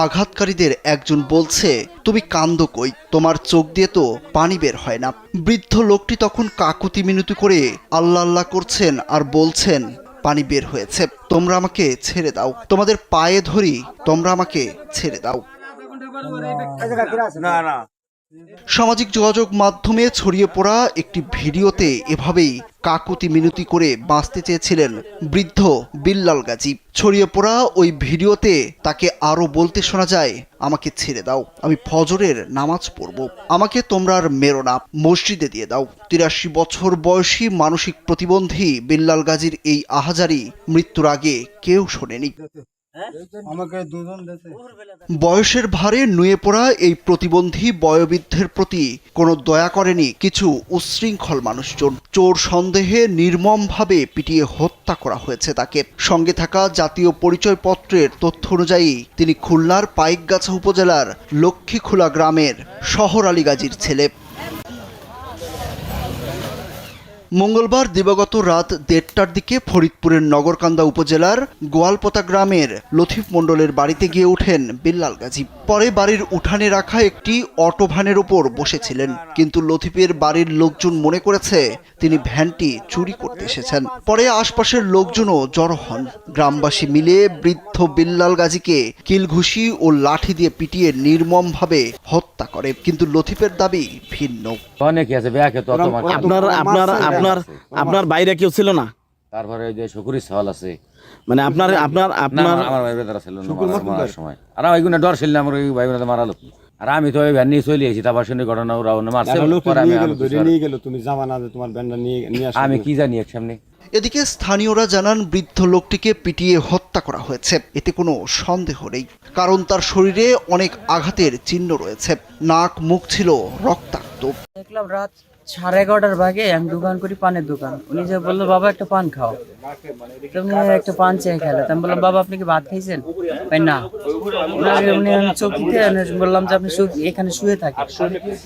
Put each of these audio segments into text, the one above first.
আঘাতকারীদের একজন বলছে, তুমি কান্দো কই, তোমার চোখ দিয়ে তো পানি বের হয় না। বৃদ্ধ লোকটি তখন কাকুতি মিনতি করে আল্লাহ আল্লাহ করছেন আর বলছেন, পানি বের হয়েছে, তোমরা আমাকে ছেড়ে দাও, তোমাদের পায়ে ধরি, তোমরা আমাকে ছেড়ে দাও। সামাজিক যোগাযোগ মাধ্যমে ছড়িয়ে পড়া একটি ভিডিওতে এভাবেই কাকুতি মিনতি করে বাঁচতে চেয়েছিলেন বৃদ্ধ বিল্লাল গাজী। ছড়িয়ে পড়া ওই ভিডিওতে তাকে আরও বলতে শোনা যায়, আমাকে ছেড়ে দাও, আমি ফজরের নামাজ পড়ব, আমাকে তোমরা আর মেরো না, মসজিদে দিয়ে দাও। ৮৩ বছর বয়সী মানসিক প্রতিবন্ধী বিল্লাল গাজীর এই আহাজারি মৃত্যুর আগে কেউ শোনেনি। বয়সের ভারে নুয়ে পড়া এই প্রতিবন্ধী বয়োবৃদ্ধের প্রতি কোনো দয়া করেনি কিছু উচ্ছৃঙ্খল মানুষজন। চোর সন্দেহে নির্মমভাবে পিটিয়ে হত্যা করা হয়েছে তাকে। সঙ্গে থাকা জাতীয় পরিচয়পত্রের তথ্য অনুযায়ী তিনি খুলনার পাইকগাছা উপজেলার লক্ষ্মীখোলা গ্রামের শহর আলী গাজীর ছেলে। মঙ্গলবার দিবাগত রাত ১:৩০টার দিকে ফরিদপুরের নগরকান্দা উপজেলার গোয়ালপোতা গ্রামের লতিফ মণ্ডলের বাড়িতে গিয়ে ওঠেন বিল্লাল গাজী। পরে বাড়ির উঠানে রাখা একটি অটো ভ্যানের ওপর বসেছিলেন, কিন্তু লতিফের বাড়ির লোকজন মনে করেছে তিনি ভ্যানটি চুরি করতে এসেছেন। পরে আশপাশের লোকজনও জড়ো হন। গ্রামবাসী মিলে বৃদ্ধ বিল্লাল গাজীকে কিলঘুষি ও লাঠি দিয়ে পিটিয়ে নির্মমভাবে হত্যা করে, কিন্তু লতিফের দাবি ভিন্ন। আপনার বাইরে কেউ ছিল না? তারপরে ওই যে শুকুরি সওয়াল আছে, মানে আপনার আমার ভাই বেদারা ছিল না মারার সময়, আর আমি ওইগুলো ডর ছিল না, আমার ওই ভাই বেদারা মারালো। আর আমি তো ওই ভ্যান নিয়ে চলে এসেছি, তারপর শুনে ঘটনা ওরা মারছে। আমি কি জানি এক সামনে। এদিকে স্থানীয়রা জানান বৃদ্ধ লোকটিকে পিটিয়ে হত্যা করা হয়েছে, এতে কোনো সন্দেহ নেই, কারণ তার শরীরে অনেক আঘাতের চিহ্ন রয়েছে, নাক মুখ ছিল রক্তাক্ত। দেখলাম রাত 11:30টার ভাগে আমি দোকান করি, পানের দোকান। উনি যে বললো, বাবা একটা পান খাও, তুমি একটা পান চেয়ে খেলে। আমি বললাম, বাবা আপনি কি ভাত খাইছেন? ভাই না। উনি চৌকিতে বললাম যে আপনি এখানে শুয়ে থাকেন,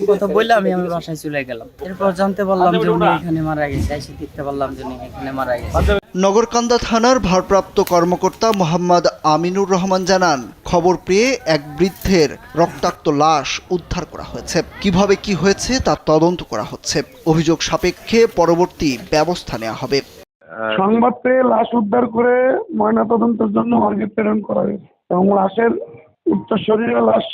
কথা বললে আমি আমার বাসায় চলে গেলাম। এরপর জানতে পারলাম যে উনি এখানে মারা গেছে, এসে দেখতে পারলাম যে উনি এখানে মারা গেছে। নগরকান্দা থানার ভারপ্রাপ্ত কর্মকর্তা মোহাম্মদ আমিনুর রহমান জানান, খবর পেয়ে এক বৃদ্ধের রক্তাক্ত লাশ উদ্ধার করা হয়েছে। কিভাবে কি হয়েছে তা তদন্ত করা হচ্ছে। অভিযোগ সাপেক্ষে পরবর্তী ব্যবস্থা নেওয়া হবে। সংবাদ পেয়ে লাশ উদ্ধার করে ময়নাতদন্তের জন্য মর্গে প্রেরণ করা হয়েছে এবং লাশের উত্তরসূরিরা লাশ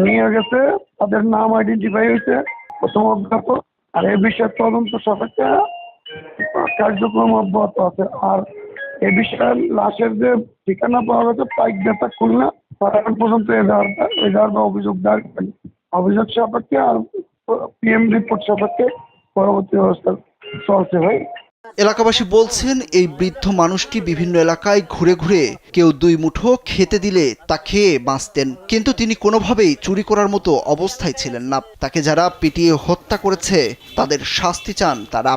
নিয়ে গেছে, তাদের নাম আইডেন্টিফাই হয়েছে, প্রথম অজ্ঞাত। আর এই বিষয়ে তদন্ত সাপেক্ষে কার্যক্রম অব্যাহত আছে। আর এ বিষয়ে লাশের যে ঠিকানা পাওয়া গেছে পাইকগাছা খুলনা, তারা এখন পর্যন্ত এজাহার বা অভিযোগ দায়ের করেনি। অভিযোগ সাপেক্ষে আর পিএম রিপোর্ট সাপেক্ষে পরবর্তী ব্যবস্থা চলছে। ভাই, এলাকাবাসী বলছেন, এই বৃদ্ধ মানুষটি বিভিন্ন এলাকায় ঘুরে ঘুরে কেউ 2 মুঠো খেতে দিলে তা খেয়ে বাঁচতেন, কিন্তু তিনি কোনোভাবেই চুরি করার মতো অবস্থায় ছিলেন না। তাকে যারা পিটিয়ে হত্যা করেছে তাদের শাস্তি চান তারা।